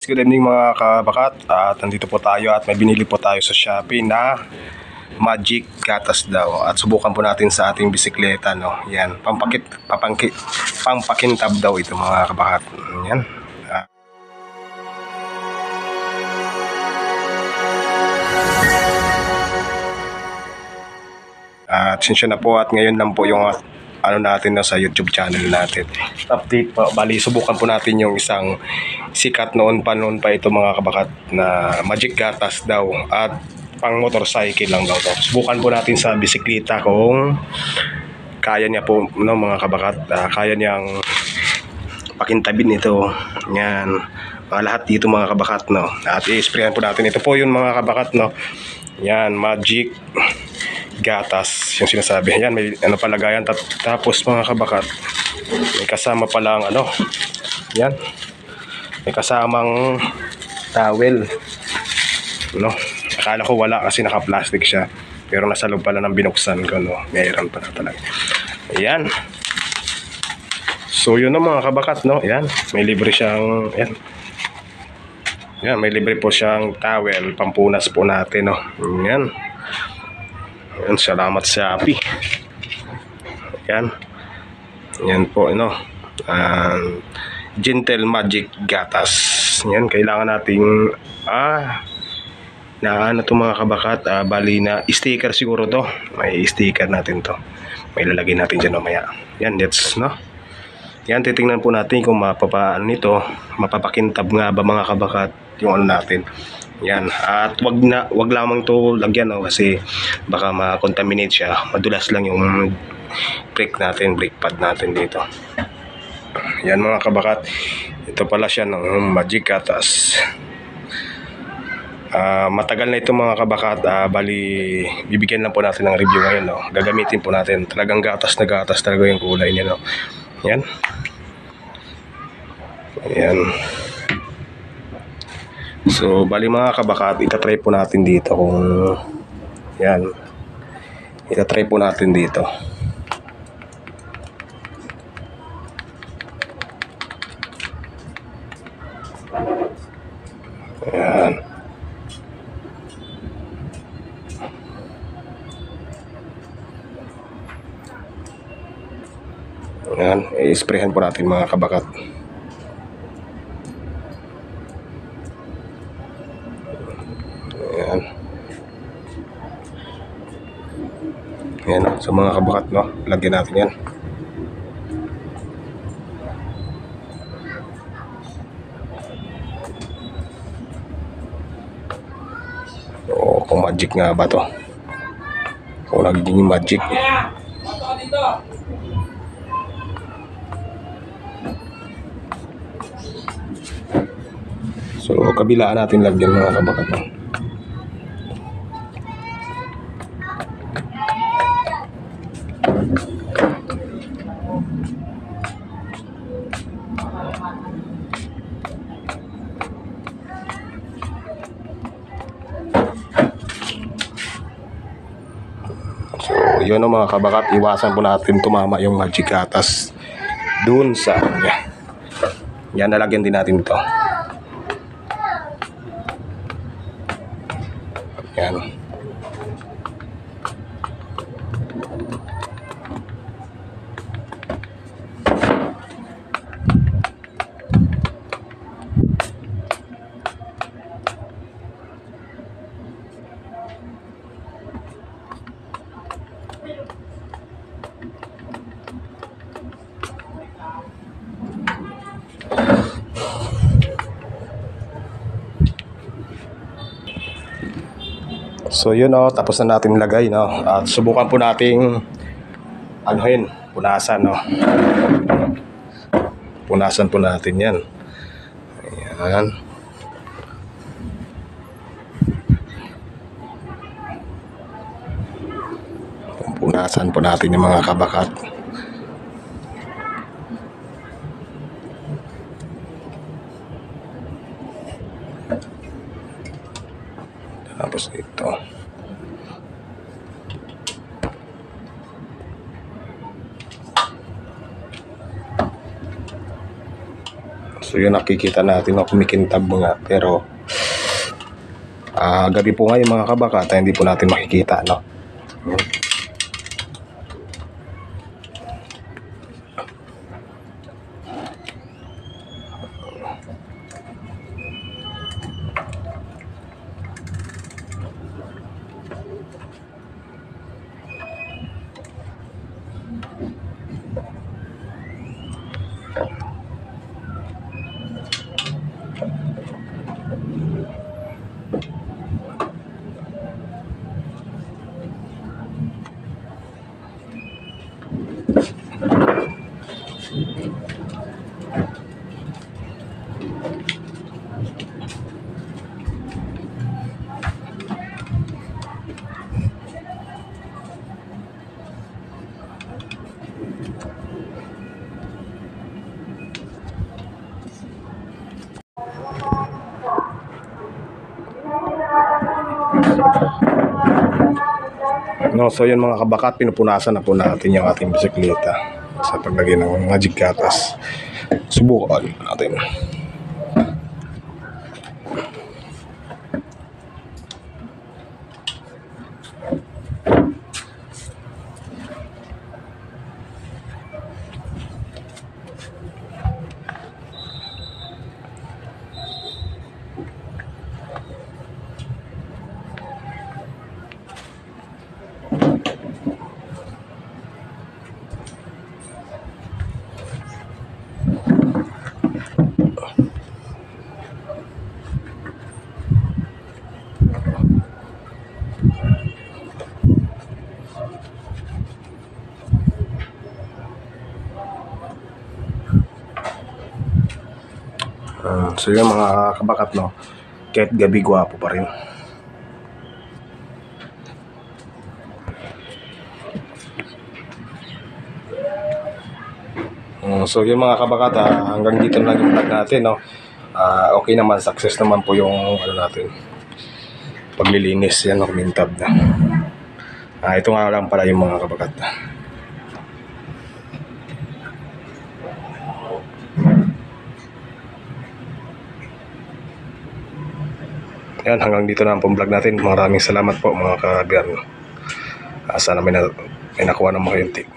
Good evening mga kabakat, at nandito po tayo at may binili po tayo sa Shopee na Magic Gatas daw. At subukan po natin sa ating bisikleta, no. Yan, pampakintab daw ito mga kabakat. Yan. At sinsya na po at ngayon lang po yung ano natin na sa YouTube channel natin. Update po, bali subukan po natin yung isang sikat noon pa ito mga kabakat na Magic Gatas daw at pang motorcycle lang daw to. Subukan po natin sa bisikleta kung kaya niya po, no, mga kabakat, kaya niyang pakintabin ito. Yan, lahat dito mga kabakat, no. At i-sprayan po natin ito po yun mga kabakat, no. Yan, Magic Gatas yung sinasabi. Yan, may ano palagayan. Tapos mga kabakat, may kasama palang ano, yan, may kasamang towel, no. Akala ko wala kasi naka-plastic siya, pero nasa loob pala ng binuksan ko, no. Mayroon pala talaga. Ayan. So yun na mga kabakat, no. Yan, may libre siyang, yan. Yan, may libre po siyang towel, pampunas po natin, no. Yan. Yan, salamat sa Shopee. Yan. Yan po, no. Gentle Magic Gatas. Yan, kailangan nating na ano to mga kabakat, bali na sticker siguro to. May sticker natin to. May lalagay natin dyan mamaya. Yan, that's, no. Yan, titingnan po natin kung mapapaan nito, mapapakintab nga ba mga kabakat yung ano natin. Yan, at wag lamang to lagyan, no, kasi baka ma-contaminate siya. Madulas lang yung brake pad natin dito. Yan mga kabakat, ito pala siya ng Magic Gatas. Matagal na ito mga kabakat, bali bibigyan lang po natin ng review ngayon, no. Gagamitin po natin, talagang gatas na gatas talaga yung kulay niya, no. Yan. Ayan. So, bali mga kabakat, itatry po natin dito kung yan. Itatry po natin dito. Ayan. Ayan, i-sprayhan po natin mga kabakat. Ayan. Ayan, no? So mga kabakat, no, lagyan natin yan. O kung magic nga ba to, kung nagiging magic. So kabilaan natin lagyan mga kabakat, no? So yun, no, mga kabakat, iwasan po natin tumama yung Magic Gatas dun sa yan, nalagyan din natin ito. Yan. So yun, no, tapos na natin lagay, no. At subukan po nating anuhin, punasan, no. Punasan po natin yan. Ayan. Punasan po natin yung mga kabakat. Tapos ito. So So yun nakikita natin na kumikintab nga, pero gabi po ngayon mga kabakata, hindi po natin makikita, no? No, so yun mga kabakat, pinupunasan na po natin yung ating bisikleta sa paglagay ng magic gatas. Subukan natin. So yun mga kabakat, no, kahit gabi gwapo pa rin. So yun mga kabakat, hanggang dito na lang yung vlog natin, no. Okay naman, success naman po yung ano natin, paglilinis. Yan, no, kumintab na. Ito nga lang pala yung mga kabakat. Yan, hanggang dito na ang vlog natin. Maraming salamat po mga kabiyan. Sana may nakuha ng mga yuntik.